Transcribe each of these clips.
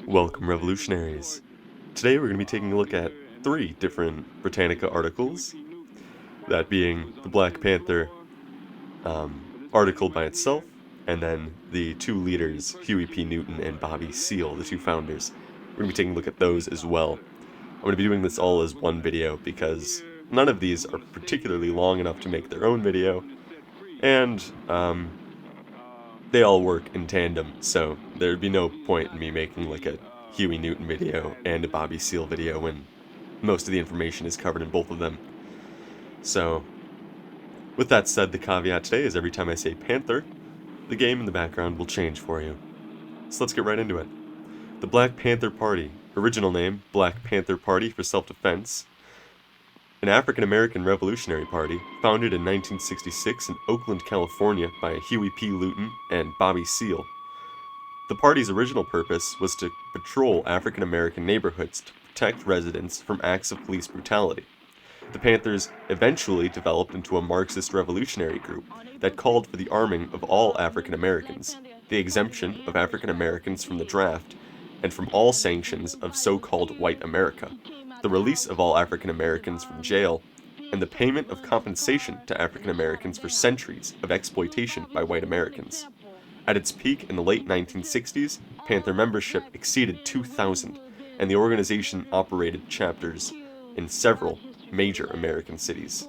Welcome, revolutionaries. Today we're going to be taking a look at 3 different Britannica articles, that being the Black Panther article by itself, and then the 2 leaders, Huey P. Newton and Bobby Seale, the 2 founders. We're going to be taking a look at those as well. I'm going to be doing this all as one video because none of these are particularly long enough to make their own video, and they all work in tandem, so there'd be no point in me making like a Huey Newton video and a Bobby Seale video when most of the information is covered in both of them. So, with that said, the caveat today is every time I say Panther, the game in the background will change for you. So let's get right into it. The Black Panther Party, original name Black Panther Party for Self-Defense, an African-American revolutionary party founded in 1966 in Oakland, California by Huey P. Newton and Bobby Seale. The party's original purpose was to patrol African-American neighborhoods to protect residents from acts of police brutality. The Panthers eventually developed into a Marxist revolutionary group that called for the arming of all African Americans, the exemption of African Americans from the draft, and from all sanctions of so-called white America, the release of all African Americans from jail, and the payment of compensation to African Americans for centuries of exploitation by white Americans. At its peak in the late 1960s, Panther membership exceeded 2,000, and the organization operated chapters in several major American cities.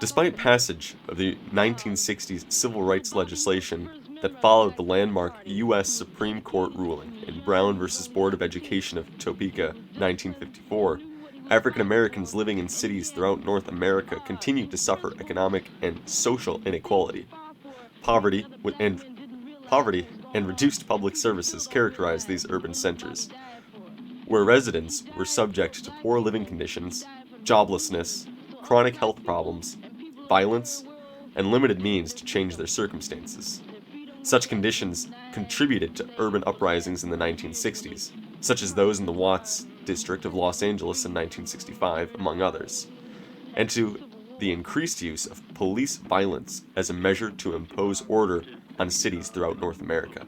Despite passage of the 1960s civil rights legislation that followed the landmark U.S. Supreme Court ruling in Brown v. Board of Education of Topeka, 1954, African Americans living in cities throughout North America continued to suffer economic and social inequality. Poverty and reduced public services characterized these urban centers, where residents were subject to poor living conditions, joblessness, chronic health problems, violence, and limited means to change their circumstances. Such conditions contributed to urban uprisings in the 1960s, such as those in the Watts district of Los Angeles in 1965, among others, and to the increased use of police violence as a measure to impose order on cities throughout North America.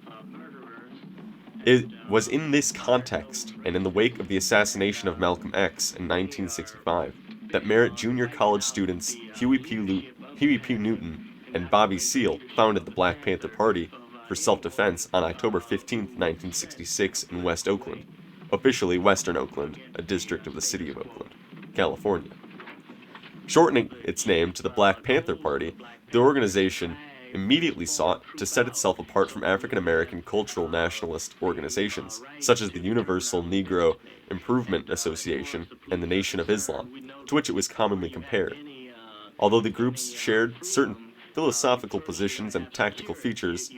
It was in this context, and in the wake of the assassination of Malcolm X in 1965, that Merritt Junior College students Huey P. Newton and Bobby Seale founded the Black Panther Party for Self-Defense on October 15, 1966 in West Oakland, officially Western Oakland, a district of the city of Oakland, California. Shortening its name to the Black Panther Party, the organization immediately sought to set itself apart from African American cultural nationalist organizations, such as the Universal Negro Improvement Association and the Nation of Islam, to which it was commonly compared. Although the groups shared certain philosophical positions and tactical features,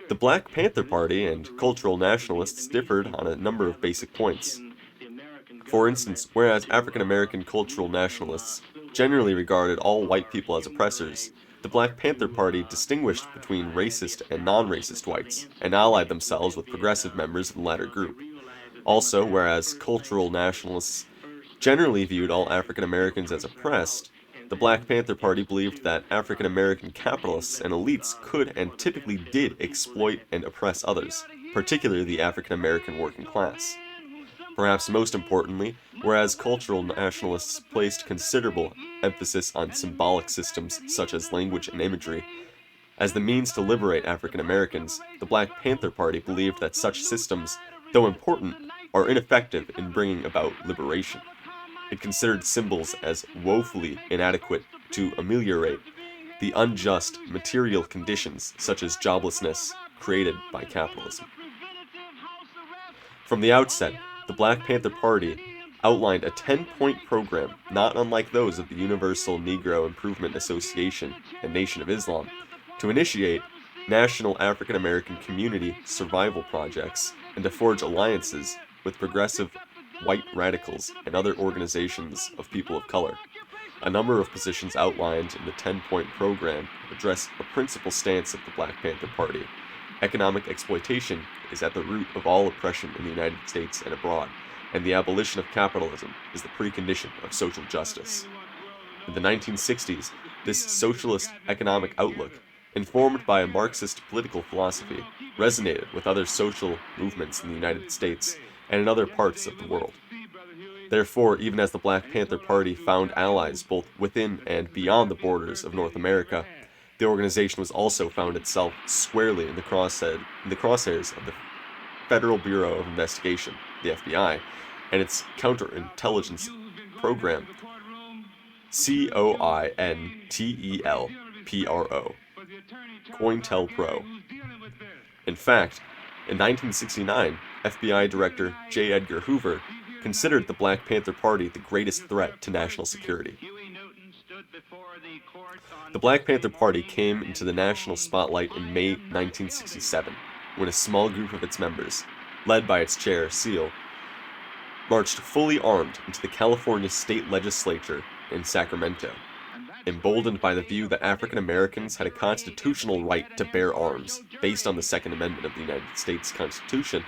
the Black Panther Party and cultural nationalists differed on a number of basic points. For instance, whereas African American cultural nationalists generally regarded all white people as oppressors, the Black Panther Party distinguished between racist and non-racist whites, and allied themselves with progressive members of the latter group. Also, whereas cultural nationalists generally viewed all African Americans as oppressed, the Black Panther Party believed that African American capitalists and elites could and typically did exploit and oppress others, particularly the African American working class. Perhaps most importantly, whereas cultural nationalists placed considerable emphasis on symbolic systems such as language and imagery as the means to liberate African Americans, the Black Panther Party believed that such systems, though important, are ineffective in bringing about liberation. It considered symbols as woefully inadequate to ameliorate the unjust material conditions such as joblessness created by capitalism. From the outset, the Black Panther Party outlined a 10-point program not unlike those of the Universal Negro Improvement Association and Nation of Islam to initiate national African American community survival projects and to forge alliances with progressive white radicals and other organizations of people of color. A number of positions outlined in the 10-point program address a principal stance of the Black Panther Party. Economic exploitation is at the root of all oppression in the United States and abroad, and the abolition of capitalism is the precondition of social justice. In the 1960s, this socialist economic outlook informed by a Marxist political philosophy, resonated with other social movements in the United States and in other parts of the world. Therefore, even as the Black Panther Party found allies both within and beyond the borders of North America, the organization was also found itself squarely in the crosshairs of the Federal Bureau of Investigation, the FBI, and its counterintelligence program, COINTELPRO, COINTELPRO. In fact, in 1969, FBI Director J. Edgar Hoover considered the Black Panther Party the greatest threat to national security. The Black Panther Party came into the national spotlight in May 1967, when a small group of its members, led by its chair, Seal, marched fully armed into the California state legislature in Sacramento. Emboldened by the view that African Americans had a constitutional right to bear arms, based on the Second Amendment of the United States Constitution,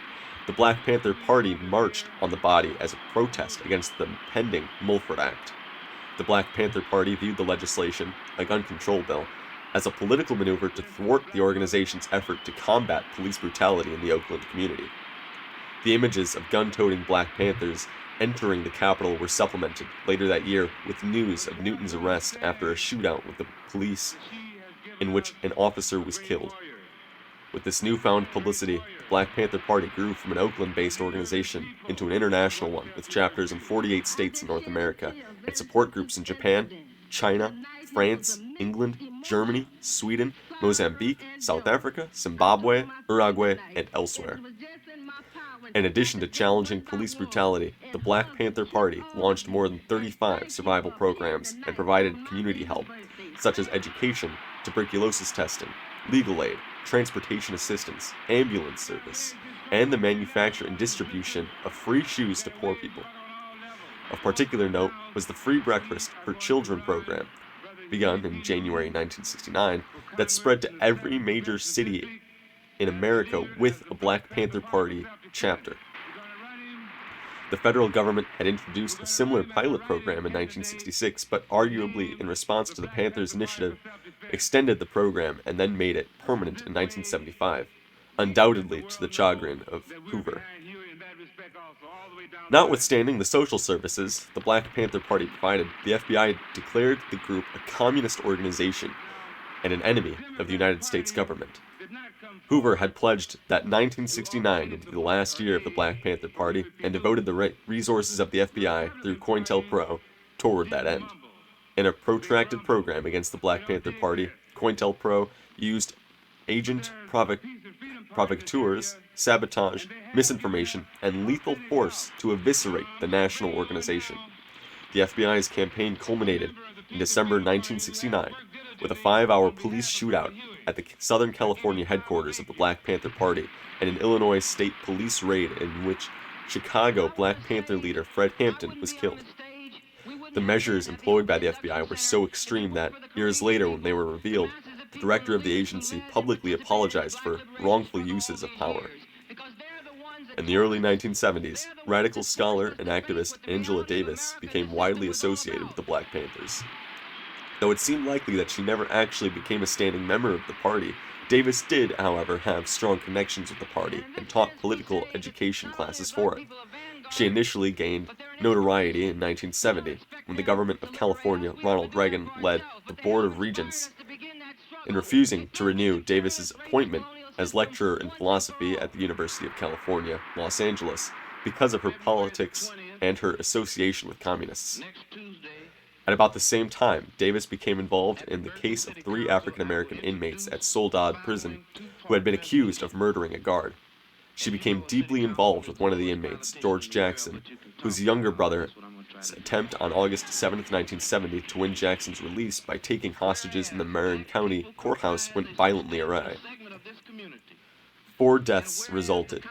the Black Panther Party marched on the body as a protest against the pending Mulford Act. The Black Panther Party viewed the legislation, a gun control bill, as a political maneuver to thwart the organization's effort to combat police brutality in the Oakland community. The images of gun-toting Black Panthers entering the Capitol were supplemented later that year with news of Newton's arrest after a shootout with the police in which an officer was killed. With this newfound publicity, the Black Panther Party grew from an Oakland-based organization into an international one with chapters in 48 states in North America and support groups in Japan, China, France, England, Germany, Sweden, Mozambique, South Africa, Zimbabwe, Uruguay, and elsewhere. In addition to challenging police brutality, the Black Panther Party launched more than 35 survival programs and provided community help, such as education, tuberculosis testing, legal aid, transportation assistance, ambulance service, and the manufacture and distribution of free shoes to poor people. Of particular note was the Free Breakfast for Children program, begun in January 1969, that spread to every major city in America with a Black Panther Party chapter. The federal government had introduced a similar pilot program in 1966, but arguably in response to the Panthers' initiative, extended the program and then made it permanent in 1975, undoubtedly to the chagrin of Hoover. Notwithstanding the social services the Black Panther Party provided, the FBI declared the group a communist organization and an enemy of the United States government. Hoover had pledged that 1969 would be the last year of the Black Panther Party and devoted the resources of the FBI through COINTELPRO toward that end. In a protracted program against the Black Panther Party, COINTELPRO used agent provocateurs, sabotage, misinformation, and lethal force to eviscerate the national organization. The FBI's campaign culminated in December 1969 with a 5-hour police shootout at the Southern California headquarters of the Black Panther Party and an Illinois state police raid in which Chicago Black Panther leader Fred Hampton was killed. The measures employed by the FBI were so extreme that, years later when they were revealed, the director of the agency publicly apologized for wrongful uses of power. In the early 1970s, radical scholar and activist Angela Davis became widely associated with the Black Panthers. Though it seemed likely that she never actually became a standing member of the party, Davis did, however, have strong connections with the party and taught political education classes for it. She initially gained notoriety in 1970, when the government of California, Ronald Reagan, led the Board of Regents in refusing to renew Davis's appointment as lecturer in philosophy at the University of California, Los Angeles, because of her politics and her association with communists. At about the same time, Davis became involved in the case of 3 African-American inmates at Soledad Prison who had been accused of murdering a guard. She became deeply involved with one of the inmates, George Jackson, whose younger brother's attempt on August 7, 1970 to win Jackson's release by taking hostages in the Marin County courthouse went violently awry. 4 deaths resulted,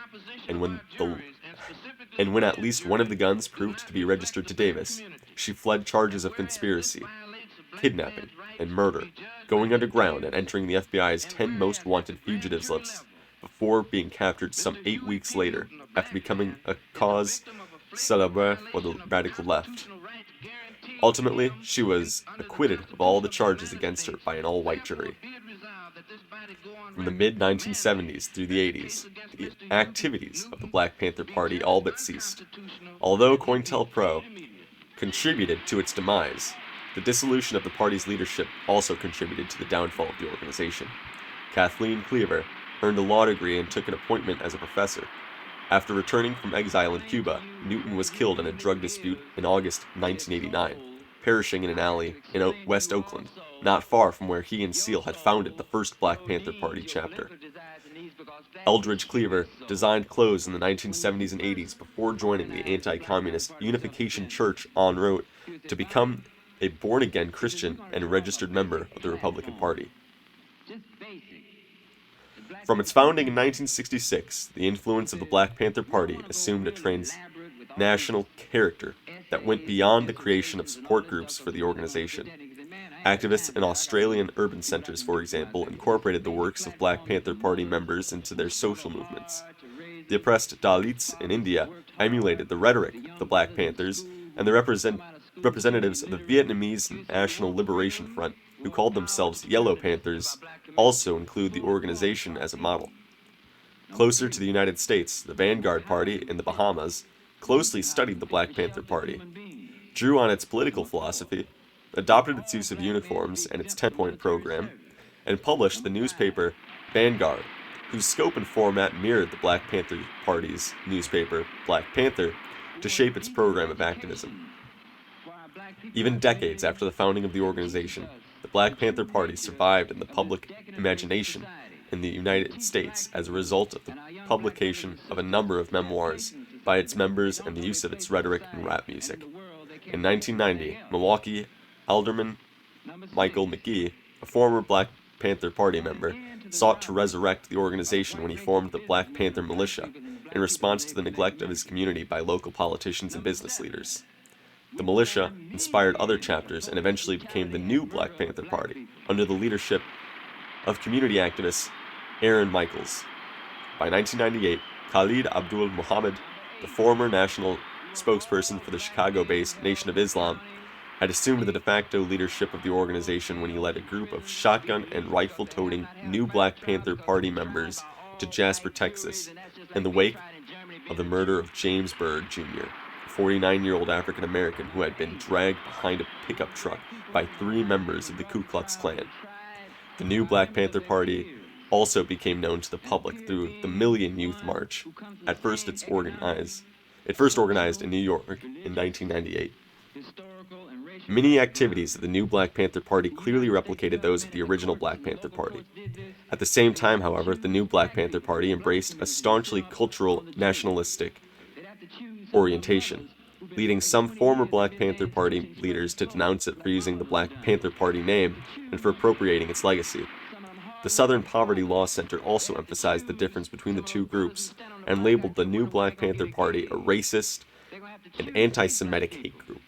and when at least one of the guns proved to be registered to Davis, she fled charges of conspiracy, kidnapping, and murder, going underground and entering the FBI's 10 most wanted fugitives list before being captured some 8 weeks later after becoming a cause célèbre for the radical left. Ultimately, she was acquitted of all the charges against her by an all-white jury. From the mid-1970s through the 80s, the activities of the Black Panther Party all but ceased. Although COINTELPRO contributed to its demise, the dissolution of the party's leadership also contributed to the downfall of the organization. Kathleen Cleaver earned a law degree and took an appointment as a professor. After returning from exile in Cuba, Newton was killed in a drug dispute in August 1989, perishing in an alley in West Oakland, not far from where he and Seal had founded the first Black Panther Party chapter. Eldridge Cleaver designed clothes in the 1970s and 80s before joining the anti-communist Unification Church en route to become a born-again Christian and registered member of the Republican Party. From its founding in 1966, the influence of the Black Panther Party assumed a transnational character that went beyond the creation of support groups for the organization. Activists in Australian urban centers, for example, incorporated the works of Black Panther Party members into their social movements. The oppressed Dalits in India emulated the rhetoric of the Black Panthers, and the representatives of the Vietnamese National Liberation Front, who called themselves Yellow Panthers, also include the organization as a model. Closer to the United States, the Vanguard Party in the Bahamas closely studied the Black Panther Party, drew on its political philosophy, adopted its use of uniforms and its 10-point program, and published the newspaper Vanguard, whose scope and format mirrored the Black Panther Party's newspaper, Black Panther, to shape its program of activism. Even decades after the founding of the organization, the Black Panther Party survived in the public imagination in the United States as a result of the publication of a number of memoirs by its members and the use of its rhetoric and rap music. In 1990, Milwaukee Alderman Michael McGee, a former Black Panther Party member, sought to resurrect the organization when he formed the Black Panther Militia in response to the neglect of his community by local politicians and business leaders. The militia inspired other chapters and eventually became the new Black Panther Party under the leadership of community activist Aaron Michaels. By 1998, Khalid Abdul Muhammad, the former national spokesperson for the Chicago-based Nation of Islam, had assumed the de facto leadership of the organization when he led a group of shotgun and rifle-toting new Black Panther Party members to Jasper, Texas, in the wake of the murder of James Byrd, Jr., a 49-year-old African-American who had been dragged behind a pickup truck by 3 members of the Ku Klux Klan. The new Black Panther Party also became known to the public through the Million Youth March. It first organized in New York in 1998. Many activities of the new Black Panther Party clearly replicated those of the original Black Panther Party. At the same time, however, the new Black Panther Party embraced a staunchly cultural, nationalistic orientation, leading some former Black Panther Party leaders to denounce it for using the Black Panther Party name and for appropriating its legacy. The Southern Poverty Law Center also emphasized the difference between the two groups and labeled the new Black Panther Party a racist and anti-Semitic hate group.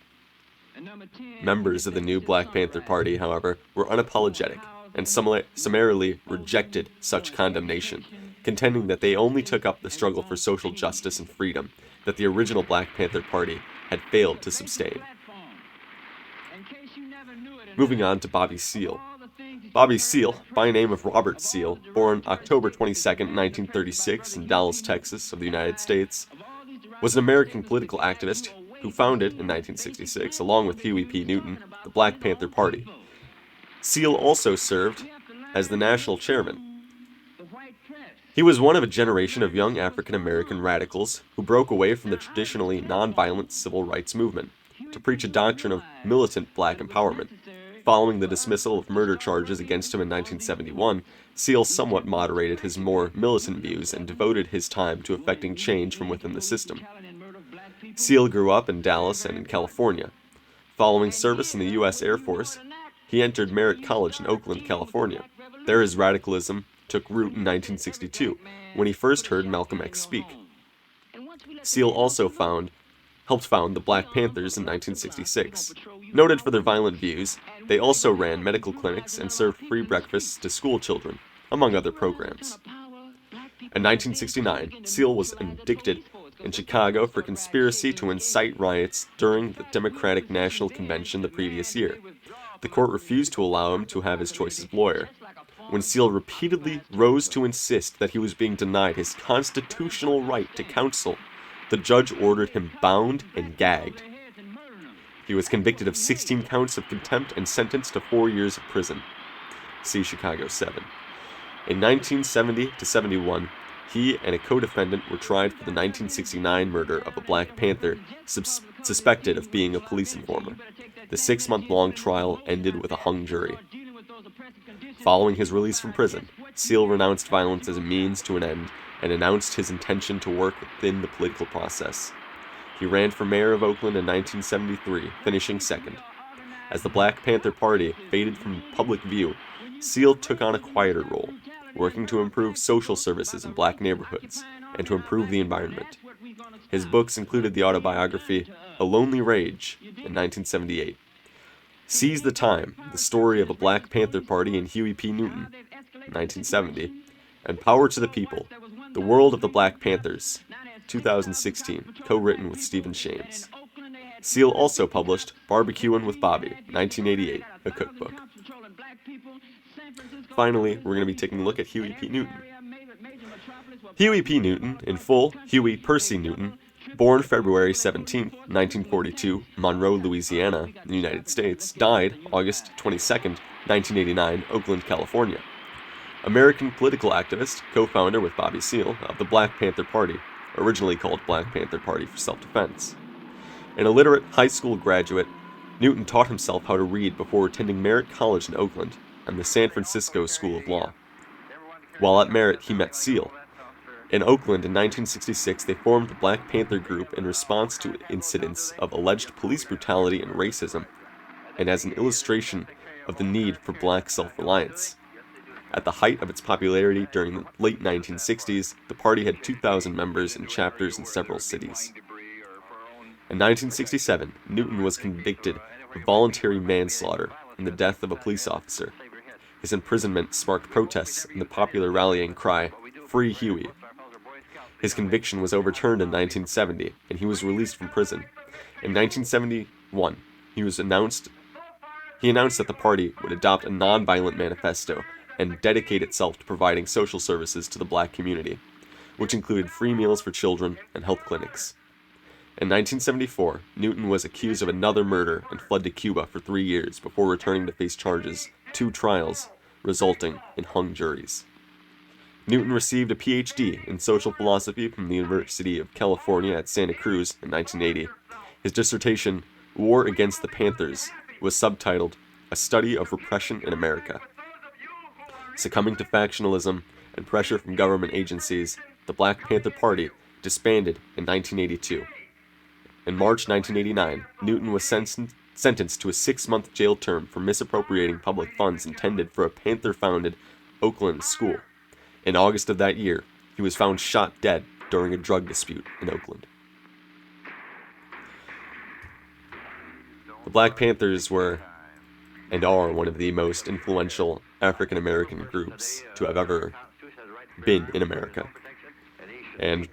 Members of the new Black Panther Party, however, were unapologetic and summarily rejected such condemnation, contending that they only took up the struggle for social justice and freedom that the original Black Panther Party had failed to sustain. Moving on to Bobby Seale. Bobby Seale, by name of Robert Seale, born October 22, 1936 in Dallas, Texas, of the United States, was an American political activist who founded, in 1966, along with Huey P. Newton, the Black Panther Party. Seale also served as the national chairman. He was one of a generation of young African-American radicals who broke away from the traditionally nonviolent civil rights movement to preach a doctrine of militant black empowerment. Following the dismissal of murder charges against him in 1971, Seale somewhat moderated his more militant views and devoted his time to effecting change from within the system. Seale grew up in Dallas and in California. Following service in the U.S. Air Force, he entered Merritt College in Oakland, California. There his radicalism took root in 1962, when he first heard Malcolm X speak. Seale also helped found the Black Panthers in 1966. Noted for their violent views, they also ran medical clinics and served free breakfasts to school children, among other programs. In 1969, Seale was indicted in Chicago for conspiracy to incite riots during the Democratic National Convention the previous year. The court refused to allow him to have his choice of lawyer. when Seal repeatedly rose to insist that he was being denied his constitutional right to counsel, the judge ordered him bound and gagged. He was convicted of 16 counts of contempt and sentenced to 4 years of prison. See Chicago 7. In 1970-71, he and a co-defendant were tried for the 1969 murder of a Black Panther suspected of being a police informer. The 6-month-long trial ended with a hung jury. Following his release from prison, Seal renounced violence as a means to an end and announced his intention to work within the political process. He ran for mayor of Oakland in 1973, finishing second. As the Black Panther Party faded from public view, Seal took on a quieter role, working to improve social services in black neighborhoods and to improve the environment. His books included the autobiography A Lonely Rage in 1978, Seize the Time, the story of a Black Panther Party in Huey P. Newton, 1970, and Power to the People, The World of the Black Panthers, 2016, co-written with Stephen Shames. Seal also published Barbecuing with Bobby, 1988, a cookbook. Finally, we're going to be taking a look at Huey P. Newton. Huey P. Newton, in full, Huey Percy Newton, born February 17, 1942, Monroe, Louisiana, the United States, died August 22, 1989, Oakland, California. American political activist, co-founder with Bobby Seale of the Black Panther Party, originally called Black Panther Party for Self-Defense. An illiterate high school graduate, Newton taught himself how to read before attending Merritt College in Oakland and the San Francisco School of Law. While at Merritt, he met Seale. In Oakland in 1966, they formed the Black Panther Group in response to incidents of alleged police brutality and racism, and as an illustration of the need for black self-reliance. At the height of its popularity during the late 1960s, the party had 2,000 members and chapters in several cities. In 1967, Newton was convicted of voluntary manslaughter in the death of a police officer. His imprisonment sparked protests and the popular rallying cry, "Free Huey." His conviction was overturned in 1970, and he was released from prison. In 1971, he announced that the party would adopt a nonviolent manifesto and dedicate itself to providing social services to the black community, which included free meals for children and health clinics. In 1974, Newton was accused of another murder and fled to Cuba for 3 years before returning to face charges, 2 trials, resulting in hung juries. Newton received a Ph.D. in social philosophy from the University of California at Santa Cruz in 1980. His dissertation, War Against the Panthers, was subtitled, A Study of Repression in America. Succumbing to factionalism and pressure from government agencies, the Black Panther Party disbanded in 1982. In March 1989, Newton was sentenced to a 6-month jail term for misappropriating public funds intended for a Panther-founded Oakland school. In August of that year, he was found shot dead during a drug dispute in Oakland. The Black Panthers were, and are, one of the most influential African American groups to have ever been in America. And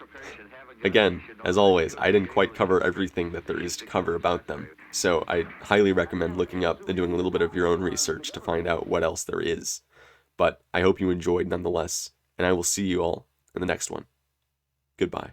again, as always, I didn't quite cover everything that there is to cover about them, so I highly recommend looking up and doing a little bit of your own research to find out what else there is. But I hope you enjoyed nonetheless, and I will see you all in the next one. Goodbye.